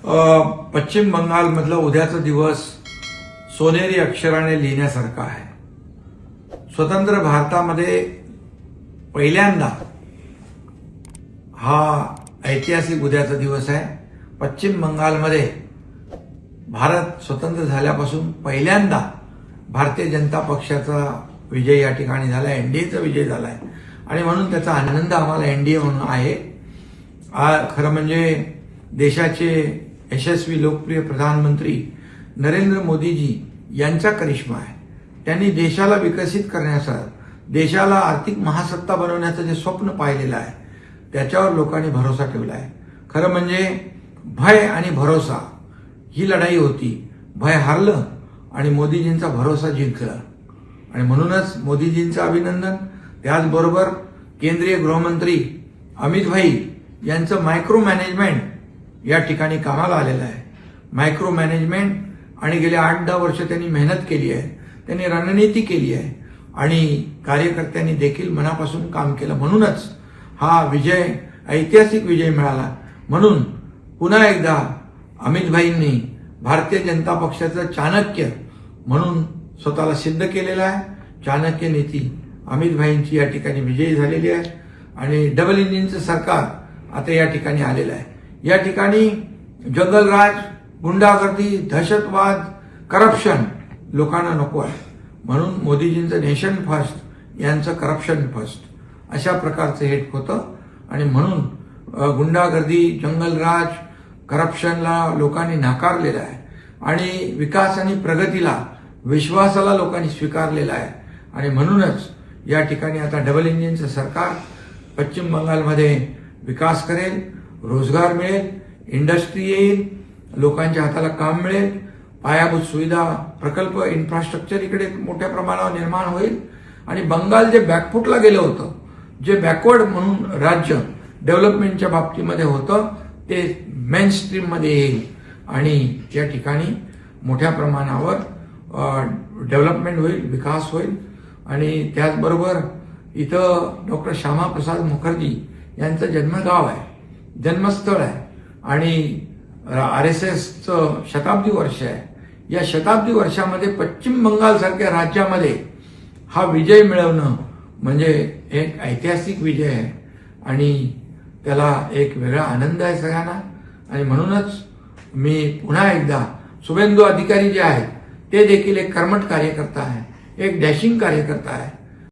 पश्चिम बंगालमधला उद्याचा दिवस सोनेरी अक्षराने लिहिण्यासारखा आहे. स्वतंत्र भारतामध्ये पहिल्यांदा हा ऐतिहासिक उद्याचा दिवस आहे. पश्चिम बंगालमध्ये भारत स्वतंत्र झाल्यापासून पहिल्यांदा भारतीय जनता पक्षाचा विजय या ठिकाणी झाला, एनडीएचा विजय झालाय आणि म्हणून त्याचा आनंद आम्हाला एनडीए म्हणून आहे. खरं म्हणजे देशाचे यशस्वी लोकप्रिय प्रधानमंत्री नरेंद्र मोदीजी यांचा करिश्मा आहे. त्यांनी देशाला विकसित करण्याचा, देशाला आर्थिक महासत्ता बनवण्याचं जे स्वप्न पाहिलेलं आहे त्याच्यावर लोकांनी भरोसा ठेवला आहे. खरं म्हणजे भय आणि भरोसा ही लढाई होती. भय हारलं आणि मोदीजींचा भरोसा जिंकला आणि म्हणूनच मोदीजींचं अभिनंदन. त्याचबरोबर केंद्रीय गृहमंत्री अमित भाई यांचं मायक्रो मॅनेजमेंट या ठिकाणी कामाला आलेलं आहे. मायक्रो मॅनेजमेंट आणि गेले 8-10 वर्ष त्यांनी मेहनत केली आहे, त्यांनी रणनीती केली आहे आणि कार्यकर्त्यांनी देखील मनापासून काम केलं. म्हणूनच हा विजय, ऐतिहासिक विजय मिळाला. म्हणून पुन्हा एकदा अमित भाईंनी भारतीय जनता पक्षाचं चाणक्य म्हणून स्वतःला सिद्ध केलेलं आहे. चाणक्य नीती अमित भाईंची या ठिकाणी विजयी झालेली आहे आणि डबल इंजिनचं सरकार आता या ठिकाणी आलेलं आहे. या ठिकाणी जंगलराज, गुंडागर्दी, दहशतवाद, करप्शन लोकांना नको आहे. म्हणून मोदीजींचं नेशन फर्स्ट, यांचं करप्शन फर्स्ट अशा प्रकारचं हे होतं आणि म्हणून गुंडागर्दी, जंगलराज, करप्शनला लोकांनी नाकारलेलं आहे आणि विकास आणि प्रगतीला, विश्वासाला लोकांनी स्वीकारलेला आहे आणि म्हणूनच या ठिकाणी आता डबल इंजिनचं सरकार पश्चिम बंगालमध्ये विकास करेल, रोजगार मिळेल, इंडस्ट्री येईल, लोकांच्या हाताला काम मिळेल, पायाभूत सुविधा, प्रकल्प, इन्फ्रास्ट्रक्चर इकडे मोठ्या प्रमाणावर निर्माण होईल आणि बंगाल जे बॅकफुटला गेलं होतं, जे बॅकवर्ड म्हणून राज्य डेव्हलपमेंटच्या बाबतीमध्ये होतं, ते मेन स्ट्रीममध्ये येईल आणि या ठिकाणी मोठ्या प्रमाणावर डेव्हलपमेंट होईल, विकास होईल. आणि त्याचबरोबर इथं डॉक्टर श्यामाप्रसाद मुखर्जी यांचं जन्मगाव आहे, जन्मस्थळ आहे आणि RSSचं शताब्दी वर्ष आहे. या शताब्दी वर्षामध्ये पश्चिम बंगालसारख्या राज्यामध्ये हा विजय मिळवणं म्हणजे एक ऐतिहासिक विजय आहे आणि त्याला एक वेगळा आनंद आहे सगळ्यांना. आणि म्हणूनच मी पुन्हा एकदा शुभेंदू अधिकारी जे आहेत ते देखील एक कर्मठ कार्यकर्ता आहे, एक डॅशिंग कार्यकर्ता आहे